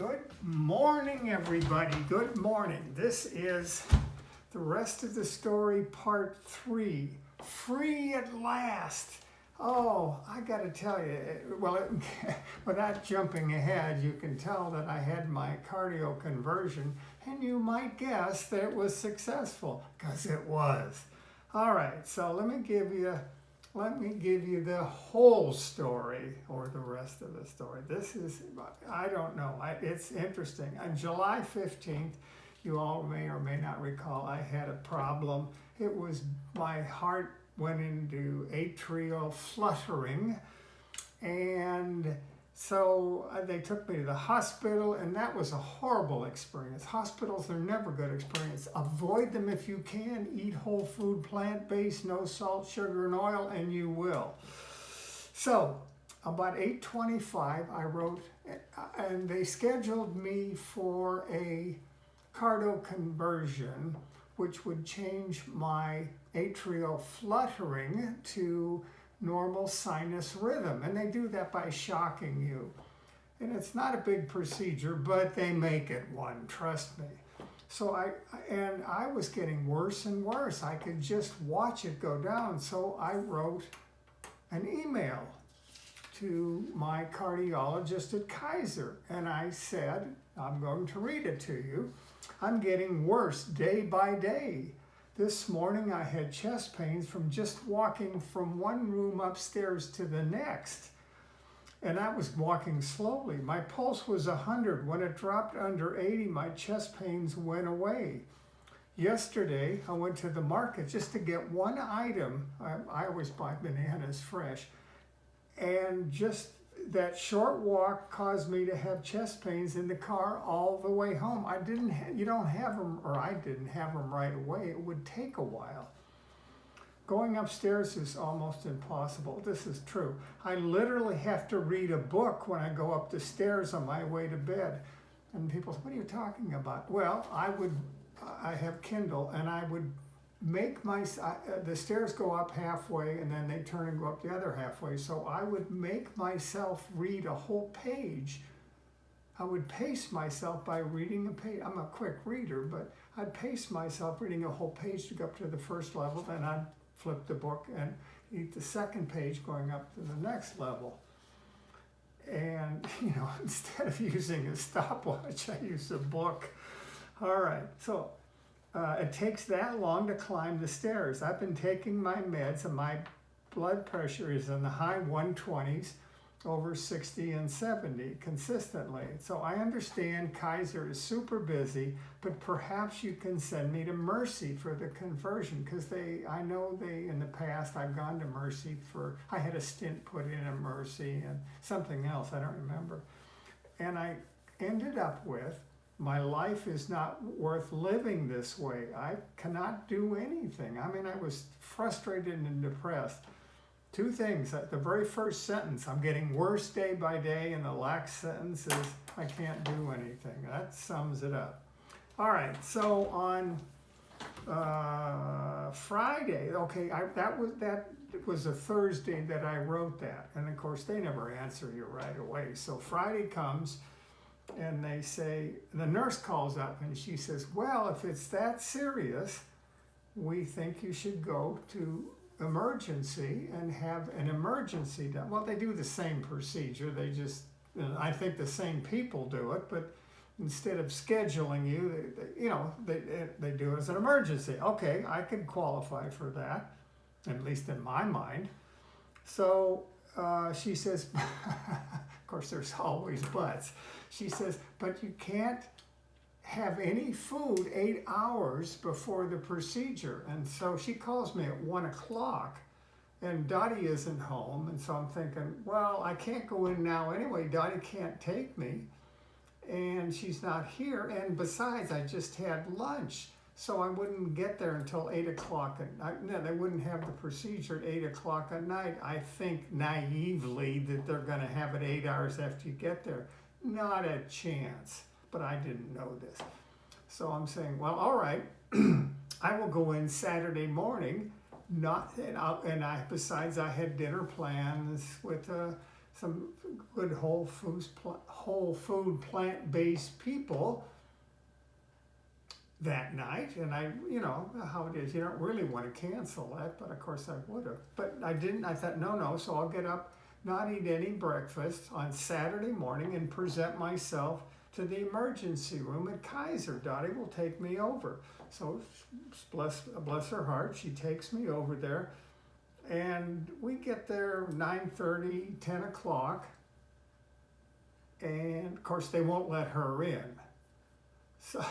Good morning, everybody. Good morning. This is the rest of the story, part 3. Free at last. Oh, I got to tell you, without jumping ahead, you can tell that I had my cardio conversion, and you might guess that it was successful, because it was. All right, so let me give you the whole story, or the rest of the story. This is, I don't know, it's interesting. On July 15th, you all may or may not recall, I had a problem. It was, my heart went into atrial fluttering, and so they took me to the hospital, and that was a horrible experience. Hospitals are never good experience. Avoid them if you can. Eat whole food, plant-based, no salt, sugar, and oil, and you will. So about 8:25, I wrote, and they scheduled me for a cardio conversion, which would change my atrial fluttering to normal sinus rhythm, and they do that by shocking you. And it's not a big procedure, but they make it one, trust me. So I was getting worse and worse. I could just watch it go down. So I wrote an email to my cardiologist at Kaiser, and I said, I'm going to read it to you. I'm getting worse day by day. This morning I had chest pains from just walking from one room upstairs to the next. And I was walking slowly. My pulse was 100. When it dropped under 80, my chest pains went away. Yesterday, I went to the market just to get one item. I always buy bananas fresh. And just that short walk caused me to have chest pains in the car all the way home. You don't have them, or I didn't have them right away. It would take a while. Going upstairs is almost impossible. This is true. I literally have to read a book when I go up the stairs on my way to bed. And people say, what are you talking about? Well, I have Kindle, and I would make the stairs go up halfway, and then they turn and go up the other halfway. So I would make myself read a whole page. I would pace myself by reading a page. I'm a quick reader, but I'd pace myself reading a whole page to go up to the first level, then I'd flip the book and eat the second page going up to the next level. And, instead of using a stopwatch, I use a book. All right, so it takes that long to climb the stairs. I've been taking my meds, and my blood pressure is in the high 120s, over 60 and 70 consistently. So I understand Kaiser is super busy, but perhaps you can send me to Mercy for the conversion, because I know in the past I've gone to Mercy I had a stent put in at Mercy and something else, I don't remember. And I ended up with, my life is not worth living this way. I cannot do anything. I was frustrated and depressed. Two things. The very first sentence, I'm getting worse day by day, and the last sentence is, I can't do anything. That sums it up. All right, so on Friday, okay, that was a Thursday that I wrote that. And of course, they never answer you right away. So Friday comes, and they say, the nurse calls up and she says, well, if it's that serious, we think you should go to emergency and have an emergency done. Well, they do the same procedure. They just, I think the same people do it, but instead of scheduling you, they do it as an emergency. Okay, I could qualify for that, at least in my mind. So she says, of course, there's always buts. She says, but you can't have any food 8 hours before the procedure. And so she calls me at 1 o'clock, and Dottie isn't home. And so I'm thinking, well, I can't go in now anyway. Dottie can't take me, and she's not here. And besides, I just had lunch, so I wouldn't get there until 8 o'clock. They wouldn't have the procedure at 8 o'clock at night. I think naively that they're going to have it 8 hours after you get there. Not a chance. But I didn't know this. So I'm saying, well, all right, I will go in Saturday morning. Besides, I had dinner plans with some good whole food plant-based people that night, and I, you know how it is, you don't really want to cancel that, but of course I would have. But I didn't. I thought, no, so I'll get up, not eat any breakfast on Saturday morning and present myself to the emergency room at Kaiser. Dottie will take me over. So bless her heart, she takes me over there, and we get there 9:30, 10 o'clock, and of course they won't let her in. So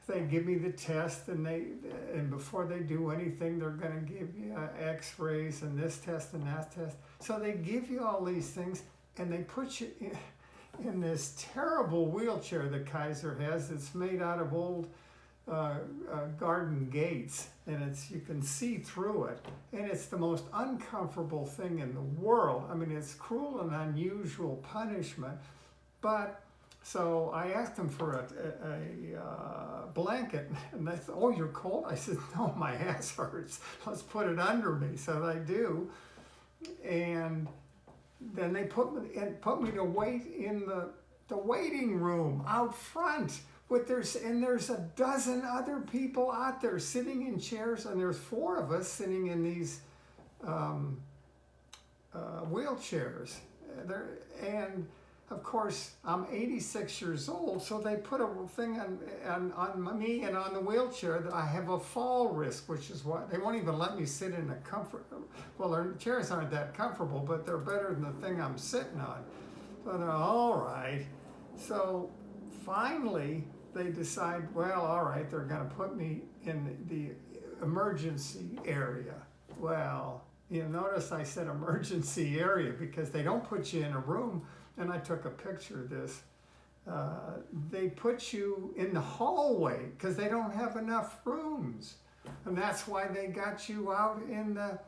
they give me the test, and before they do anything, they're going to give you x-rays and this test and that test. So they give you all these things, and they put you in this terrible wheelchair that Kaiser has. It's made out of old garden gates, and you can see through it, and it's the most uncomfortable thing in the world. I mean, it's cruel and unusual punishment, but so I asked them for a blanket, and they said, "Oh, you're cold?" I said, "No, my ass hurts. Let's put it under me." So they do, and then they put me to wait in the waiting room out front. There's a dozen other people out there sitting in chairs, and there's 4 of us sitting in these wheelchairs. And of course, I'm 86 years old, so they put a thing on me and on the wheelchair that I have a fall risk, which is why they won't even let me sit in a comfort. Well, their chairs aren't that comfortable, but they're better than the thing I'm sitting on. So they're all right. So finally, they decide, well, all right, they're going to put me in the emergency area. Well, you notice I said emergency area because they don't put you in a room. And I took a picture of this. They put you in the hallway because they don't have enough rooms, and that's why they got you out in the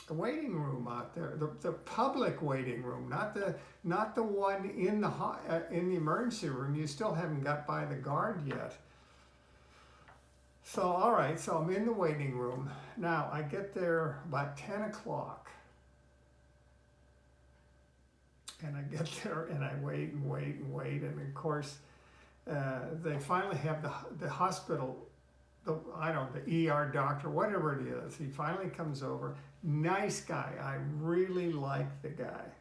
waiting room out there, the public waiting room, not the one in the emergency room. You still haven't got by the guard yet. So all right, so I'm in the waiting room now. I get there about 10 o'clock. And I get there and I wait, and of course, they finally have the hospital, the ER doctor, whatever it is. He finally comes over. Nice guy. I really like the guy.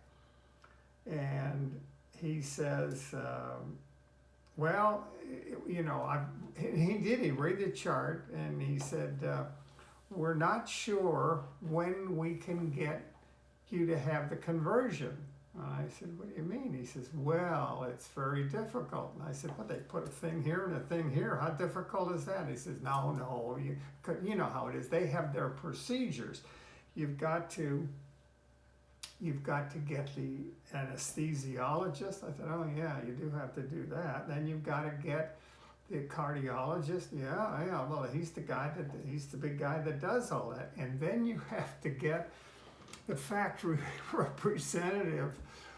And he says, well, you know, he read the chart, and he said, we're not sure when we can get you to have the conversion. I said, what do you mean? He says, well, it's very difficult. And I said, well, they put a thing here and a thing here. How difficult is that? He says, no, you know how it is. They have their procedures. You've got to get the anesthesiologist. I said, oh yeah, you do have to do that. Then you've got to get the cardiologist. Yeah. Well, he's the big guy that does all that. And then you have to get the factory representative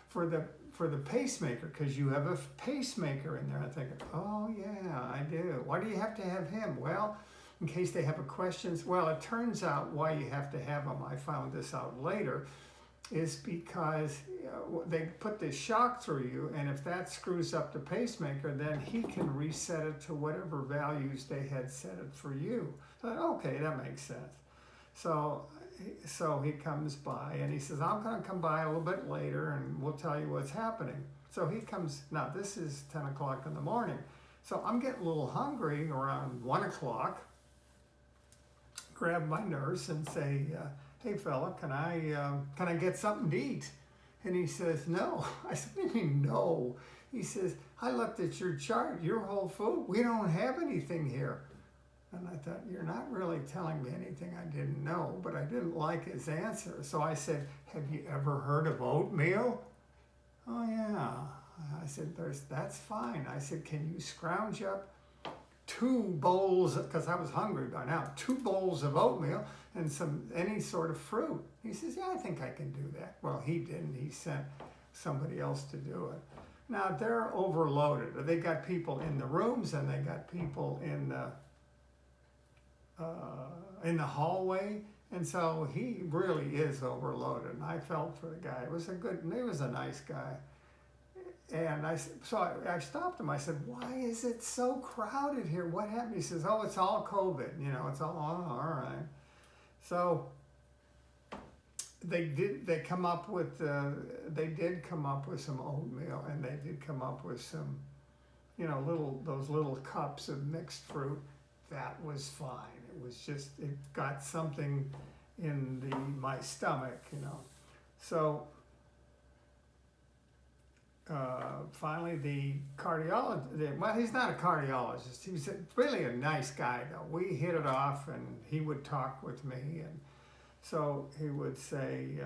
for the pacemaker, because you have a pacemaker in there. I think, oh yeah, I do. Why do you have to have him? Well, in case they have a questions. Well, it turns out why you have to have him, I found this out later, is because they put this shock through you, and if that screws up the pacemaker, then he can reset it to whatever values they had set it for you. So, okay, that makes sense. So he comes by, and he says, I'm going to come by a little bit later, and we'll tell you what's happening. So he comes, now this is 10 o'clock in the morning. So I'm getting a little hungry around 1 o'clock. Grab my nurse and say, hey fella, can I get something to eat? And he says, no. I said, what do you mean no? He says, I looked at your chart, your whole food, we don't have anything here. And I thought, you're not really telling me anything I didn't know, but I didn't like his answer. So I said, have you ever heard of oatmeal? Oh yeah. I said, that's fine. I said, can you scrounge up 2 bowls, because I was hungry by now, 2 bowls of oatmeal and any sort of fruit? He says, yeah, I think I can do that. Well, he didn't. He sent somebody else to do it. Now, they're overloaded. They got people in the rooms, and they got people in the hallway, And so he really is overloaded. And I felt for the guy. He was a nice guy. And I stopped him. I said, "Why is it so crowded here? What happened?" He says, "Oh, it's all COVID. It's all right." So they did come up with some oatmeal, and they did come up with some, those little cups of mixed fruit. That was fine. It was just, it got something in my stomach. So finally the cardiologist, well, he's not a cardiologist. He's really a nice guy though. We hit it off, and he would talk with me, and so he would say,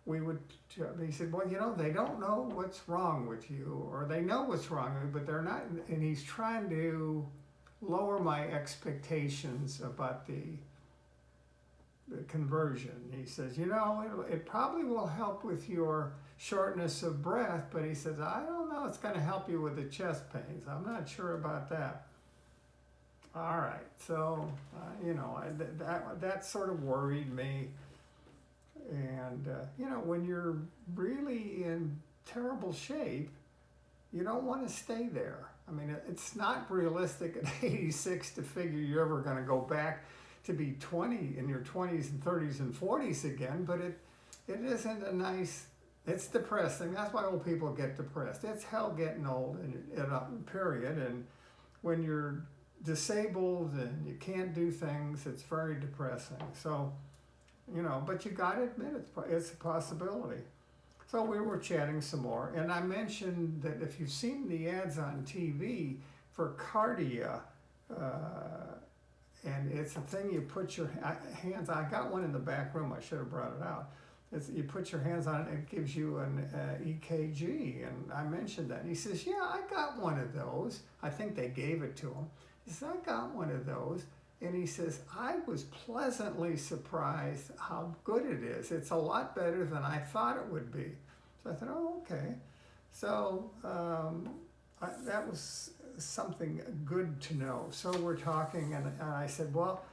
he said, "Well, they don't know what's wrong with you, or they know what's wrong with you, but they're not," and he's trying to lower my expectations about the conversion. He says, it probably will help with your shortness of breath, but he says, "I don't know, it's going to help you with the chest pains. I'm not sure about that." All right, so, that sort of worried me. And, when you're really in terrible shape, you don't want to stay there. I mean, it's not realistic at 86 to figure you're ever going to go back to be 20 in your 20s and 30s and 40s again, but it isn't a nice, it's depressing. That's why old people get depressed. It's hell getting old, period. And when you're disabled and you can't do things, it's very depressing. So, but you got to admit it's a possibility. So we were chatting some more, and I mentioned that if you've seen the ads on TV for Cardia, and it's a thing you put your hands on. I got one in the back room. I should have brought it out. You put your hands on it, and it gives you an EKG. And I mentioned that. And he says, "Yeah, I got one of those." I think they gave it to him. He says, "I got one of those." And he says, "I was pleasantly surprised how good it is. It's a lot better than I thought it would be." So I thought, "Oh, okay." So that was something good to know. So we're talking, and I said, "Well,"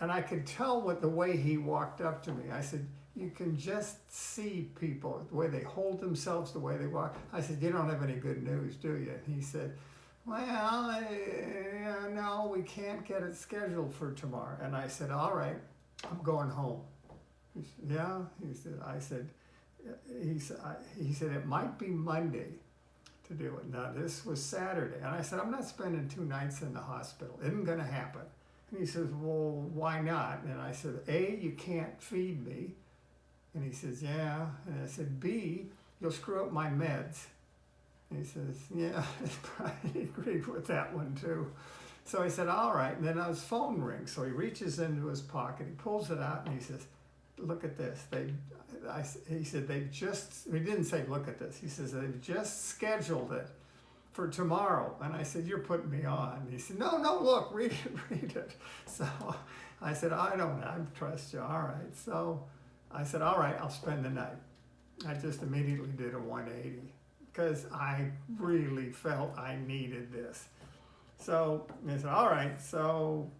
and I could tell the way he walked up to me. I said, "You can just see people, the way they hold themselves, the way they walk." I said, "You don't have any good news, do you?" And he said, "Well, no, we can't get it scheduled for tomorrow." And I said, "All right, I'm going home." He said, "Yeah?" He said, "It might be Monday to do it." Now, this was Saturday. And I said, "I'm not spending 2 nights in the hospital. It isn't going to happen." And he says, "Well, why not?" And I said, "A, you can't feed me." And he says, "Yeah." And I said, "B, you'll screw up my meds." And he says, "Yeah," he agreed with that one too. So he said, "All right." And then his phone rings. So he reaches into his pocket, he pulls it out, and he says, "Look at this. He said, he didn't say, "Look at this." He says, "They've just scheduled it for tomorrow." And I said, "You're putting me on." He said, No, look, read it. So I said, "I don't know, I trust you." All right. So I said, "All right, I'll spend the night." I just immediately did a 180 because I really felt I needed this. So he said, "All right." So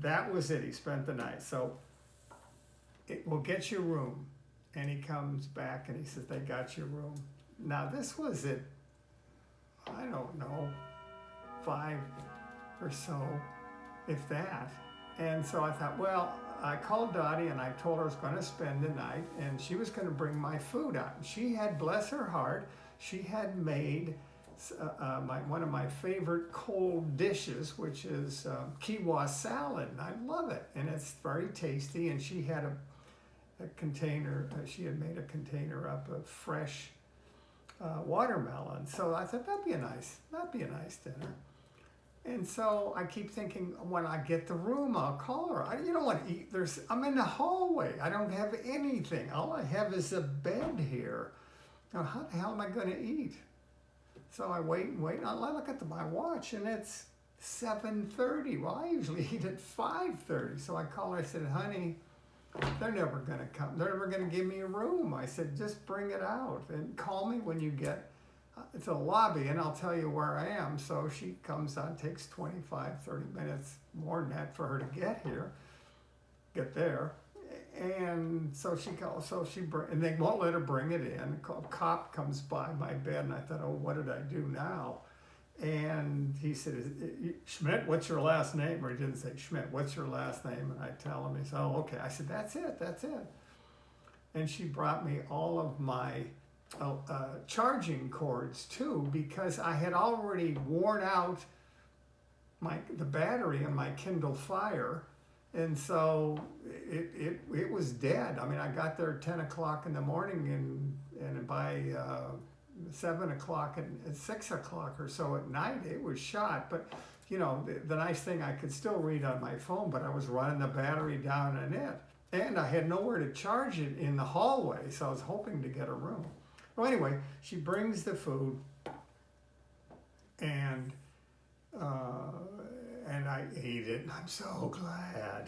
that was it. He spent the night. So it will get your room. And he comes back and he says, "They got your room." Now this was at, I don't know, 5 or so, if that. And so I thought, well, I called Dottie and I told her I was going to spend the night, and she was going to bring my food out. And she had, bless her heart, she had made one of my favorite cold dishes, which is quinoa salad. And I love it, and it's very tasty. And she had a container, she had made a container up of fresh watermelon. So I thought that'd be a nice dinner. And so I keep thinking, when I get the room, I'll call her. You don't want to eat. I'm in the hallway. I don't have anything. All I have is a bed here. Now, how the hell am I going to eat? So I wait and wait. And I look at my watch, and it's 7:30. Well, I usually eat at 5:30. So I call her. I said, "Honey, they're never going to come. They're never going to give me a room." I said, "Just bring it out and call me when you get to the lobby, and I'll tell you where I am." So she comes out. Takes 25, 30 minutes, more than that, for her to get there. And so she calls, and they won't let her bring it in. A cop comes by my bed, and I thought, oh, what did I do now? And he said, Schmidt, what's your last name? Or he didn't say, Schmidt, what's your last name? And I tell him, he said, oh, okay. I said, that's it. And she brought me all of my charging cords too, because I had already worn out the battery in my Kindle Fire. And so it was dead. I mean, I got there at 10 o'clock in the morning, and by 7 o'clock and 6 o'clock or so at night, it was shot. But, you know, the nice thing, I could still read on my phone, but I was running the battery down in it. And I had nowhere to charge it in the hallway, so I was hoping to get a room. Well, anyway, she brings the food, and I ate it, and I'm so glad.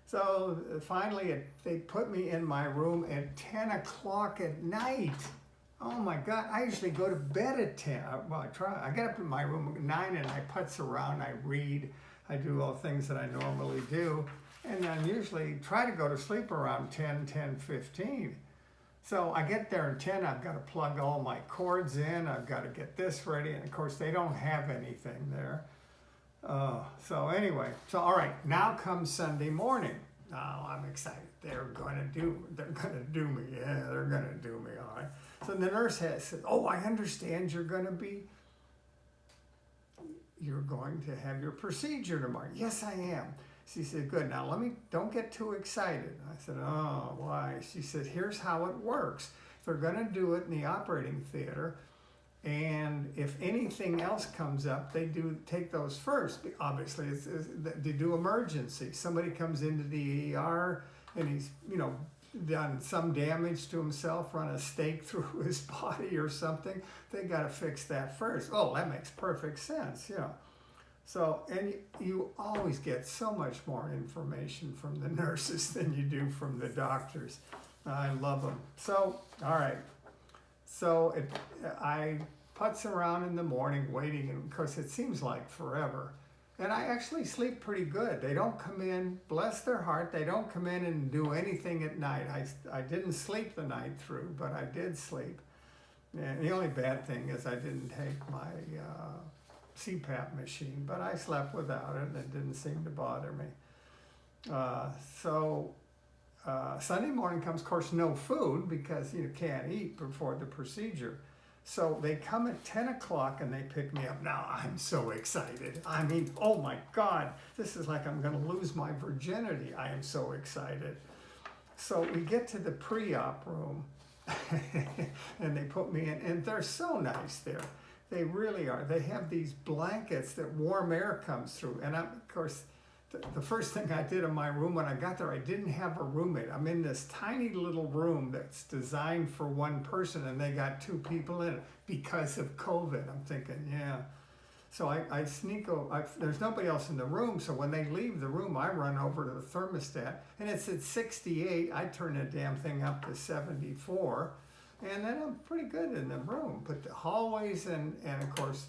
So finally, they put me in my room at 10 o'clock at night. Oh my God, I usually go to bed at 10. Well, I try. I get up in my room at 9 and I putz around, I read, I do all the things that I normally do. And then usually try to go to sleep around 10:15. So I get there at 10, I've got to plug all my cords in, I've got to get this ready, and of course they don't have anything there. So anyway, all right, now comes Sunday morning. Now I'm excited. They're gonna do me. Yeah, they're gonna do me, all right. So the nurse said, oh, I understand you're going to have your procedure tomorrow. Yes, I am. She said, good, now don't get too excited. I said, oh, why? She said, here's how it works. They're going to do it in the operating theater, and if anything else comes up, they do take those first. Obviously, they do emergency. Somebody comes into the ER, and he's, done some damage to himself, run a stake through his body or something. They got to fix that first. Oh, that makes perfect sense, So, and you always get so much more information from the nurses than you do from the doctors. I love them. So, all right. So I putz around in the morning waiting, and of course it seems like forever. And I actually sleep pretty good. They don't come in, bless their heart, they don't come in and do anything at night. I didn't sleep the night through, but I did sleep. And the only bad thing is I didn't take my CPAP machine, but I slept without it, and it didn't seem to bother me. Sunday morning comes, of course, no food because you can't eat before the procedure. So they come at 10 o'clock and they pick me up. Now I'm so excited. I mean, oh my God, this is like I'm going to lose my virginity. I am so excited. So we get to the pre-op room and they put me in, and they're so nice there. They really are. They have these blankets that warm air comes through. And of course, the first thing I did in my room when I got there, I didn't have a roommate. I'm in this tiny little room that's designed for one person, and they got two people in it because of COVID. I'm thinking, yeah. So I sneak over. There's nobody else in the room, so when they leave the room, I run over to the thermostat, and it's at 68. I turn the damn thing up to 74, and then I'm pretty good in the room. But the hallways and of course,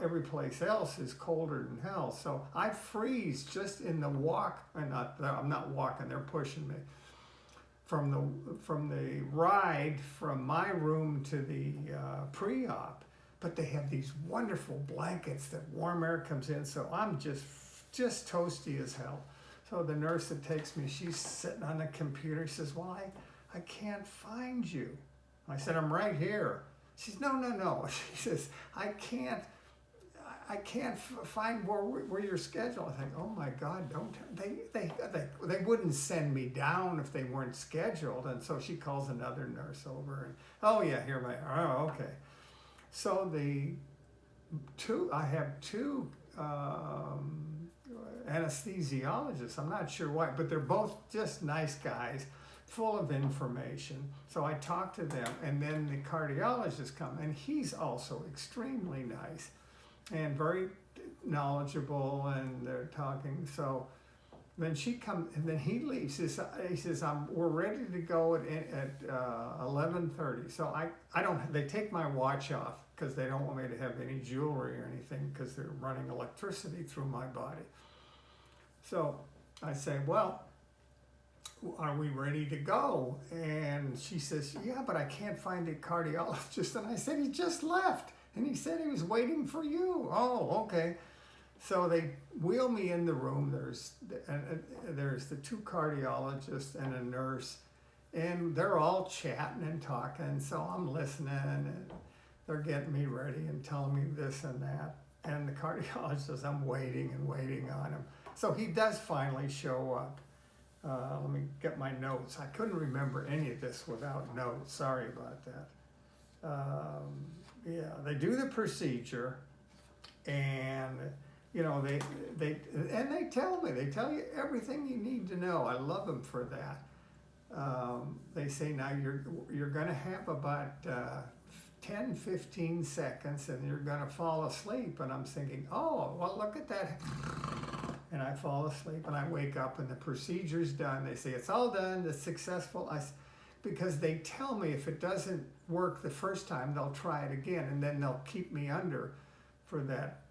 every place else is colder than hell. So I freeze just in the walk. I'm not walking, they're pushing me. From the ride from my room to the pre-op. But they have these wonderful blankets that warm air comes in. So I'm just toasty as hell. So the nurse that takes me, she's sitting on the computer. She says, well, I can't find you. I said, I'm right here. She says, no. She says, I can't find where you're scheduled. I think, oh my God, they wouldn't send me down if they weren't scheduled. And so she calls another nurse over, and oh yeah, here I am. Oh, okay. So I have two anesthesiologists. I'm not sure why, but they're both just nice guys, full of information. So I talk to them, and then the cardiologist comes, and he's also extremely nice and very knowledgeable, and they're talking. So then she comes, and then he leaves. He says, we're ready to go at 11:30. So I don't. They take my watch off because they don't want me to have any jewelry or anything because they're running electricity through my body. So I say, well, are we ready to go? And she says, yeah, but I can't find a cardiologist. And I said, he just left. And he said he was waiting for you. Oh, okay. So they wheel me in the room. There's the two cardiologists and a nurse. And they're all chatting and talking. So I'm listening and they're getting me ready and telling me this and that. And the cardiologist says, I'm waiting and waiting on him. So he does finally show up. Let me get my notes. I couldn't remember any of this without notes. Sorry about that. Yeah, they do the procedure, and you know they tell you everything you need to know. I love them for that. They say now you're going to have about 10-15 seconds, and you're going to fall asleep. And I'm thinking, oh, well, look at that. And I fall asleep and I wake up and the procedure's done. They say, it's all done, it's successful. Because they tell me if it doesn't work the first time, they'll try it again and then they'll keep me under for that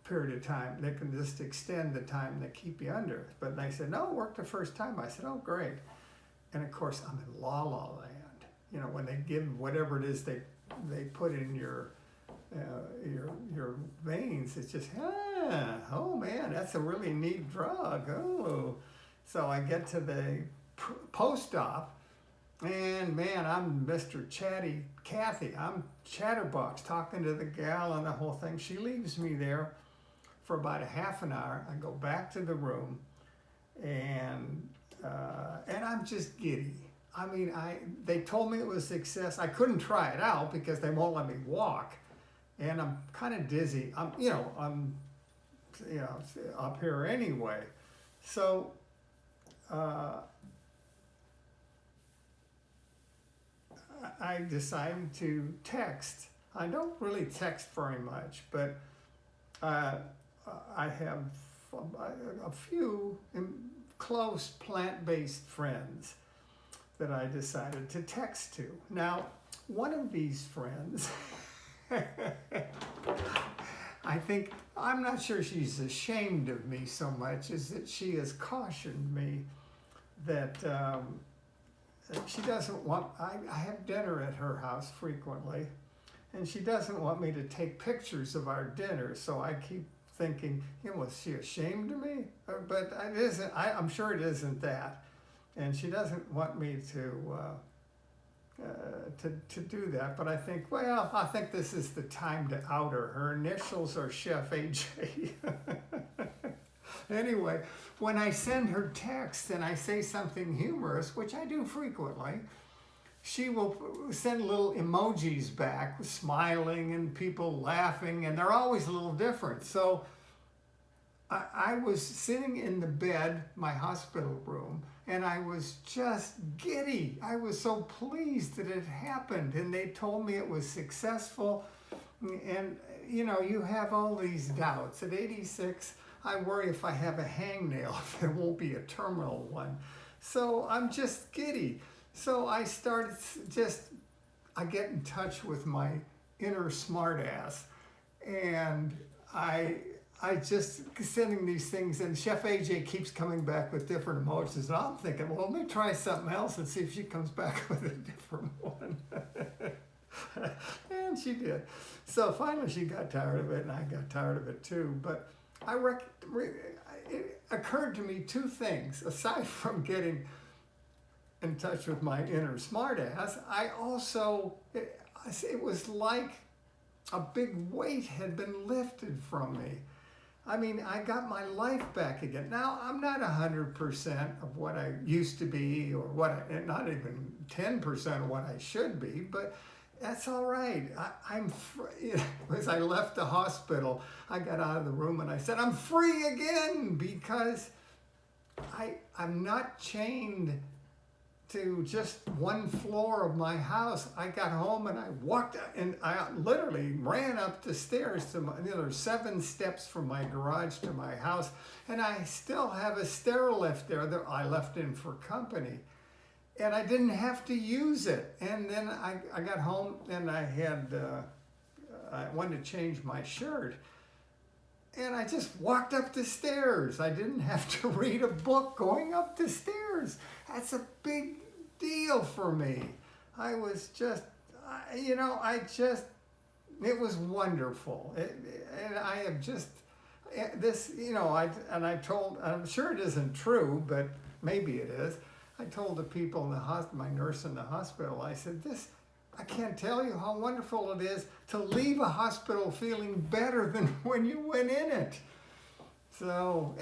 period of time. They can just extend the time they keep you under. But they said, no, it worked the first time. I said, oh, great. And of course, I'm in la la land. You know, when they give whatever it is they put in your veins, it's just, oh man, that's a really neat drug. Oh, so I get to the post-op, and man, I'm Mr. Chatty Cathy. I'm chatterbox talking to the gal and the whole thing. She leaves me there for about a half an hour. I go back to the room, and I'm just giddy. I mean, they told me it was a success. I couldn't try it out because they won't let me walk. And I'm kind of dizzy. I'm up here anyway. So I decided to text. I don't really text very much, but I have a few close plant-based friends that I decided to text to. Now, one of these friends I'm not sure she's ashamed of me so much as that she has cautioned me that she doesn't want, I have dinner at her house frequently, and she doesn't want me to take pictures of our dinner, so I keep thinking, was she ashamed of me? But it isn't, I'm sure it isn't that, and she doesn't want me to do that, but I think, well, I think this is the time to out her. Her initials are Chef AJ. Anyway, when I send her text and I say something humorous, which I do frequently, she will send little emojis back, smiling and people laughing, and they're always a little different. So I was sitting in the bed, my hospital room, and I was just giddy. I was so pleased that it happened, and they told me it was successful. And, you have all these doubts. At 86, I worry if I have a hangnail, if there won't be a terminal one. So I'm just giddy. So I get in touch with my inner smartass, and I just sending these things, and Chef AJ keeps coming back with different emojis, and I'm thinking, well, let me try something else and see if she comes back with a different one. And she did. So finally she got tired of it, and I got tired of it too. But it occurred to me two things. Aside from getting in touch with my inner smartass, I also, it was like a big weight had been lifted from me. I mean, I got my life back again. Now, I'm not 100% of what I used to be, or not even 10% of what I should be, but that's all right. I'm free. As I left the hospital, I got out of the room and I said, I'm free again, because I'm not chained to just one floor of my house. I got home and I walked out, and I literally ran up the stairs to there's 7 steps from my garage to my house, and I still have a stair lift there that I left in for company, and I didn't have to use it. And then I got home and I wanted to change my shirt, And I just walked up the stairs. I didn't have to read a book going up the stairs. That's a big deal for me. I was just, you know, it was wonderful. And I have just, this, you know, I'm sure it isn't true, but maybe it is. I told the people in the hospital, my nurse in the hospital, I said, I can't tell you how wonderful it is to leave a hospital feeling better than when you went in it. So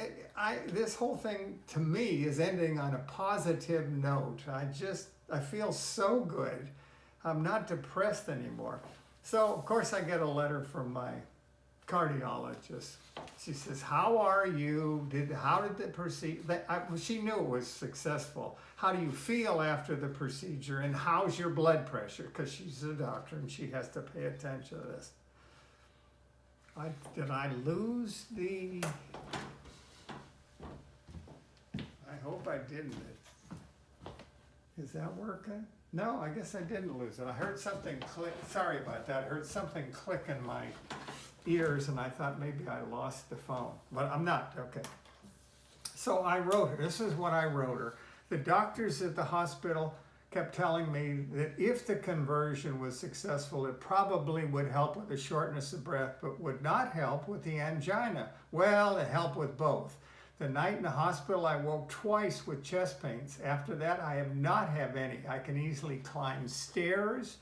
this whole thing to me is ending on a positive note. I feel so good. I'm not depressed anymore. So of course I get a letter from my cardiologist. She says, how are you? How did the procedure? She knew it was successful. How do you feel after the procedure? And how's your blood pressure? Because she's a doctor and she has to pay attention to this. Did I lose the... I hope I didn't. Is that working? No, I guess I didn't lose it. I heard something click. Sorry about that. I heard something click in my ears and I thought maybe I lost the phone, but I'm not. Okay. So I wrote her. This is what I wrote her. The doctors at the hospital kept telling me that if the conversion was successful, it probably would help with the shortness of breath, but would not help with the angina. Well, it helped with both. The night in the hospital, I woke twice with chest pains. After that, I have not had any. I can easily climb stairs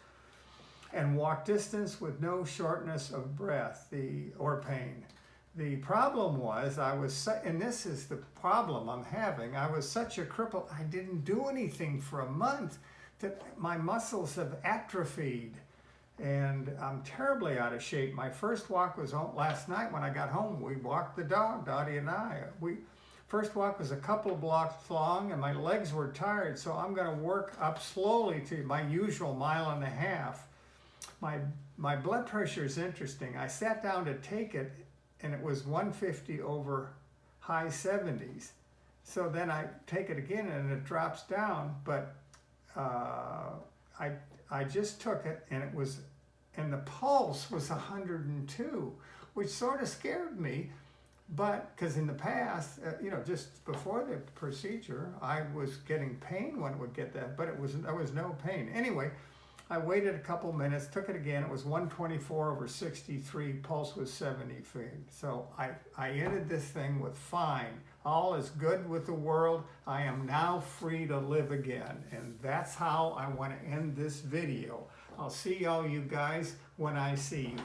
and walk distance with no shortness of breath or pain. The problem was and this is the problem I'm having, I was such a cripple, I didn't do anything for a month that my muscles have atrophied and I'm terribly out of shape. My first walk was last night when I got home. We walked the dog, Dottie and I. First walk was a couple of blocks long and my legs were tired, so I'm gonna work up slowly to my usual 1.5 miles. My blood pressure is interesting. I sat down to take it and it was 150 over high 70s. So then I take it again and it drops down, but I just took it and the pulse was 102, which sort of scared me. But because in the past, you know, just before the procedure, I was getting pain when it would get that, but there was no pain. Anyway, I waited a couple minutes, took it again. It was 124 over 63, pulse was 70 feet. So I ended this thing with fine. All is good with the world. I am now free to live again. And that's how I want to end this video. I'll see all you guys when I see you.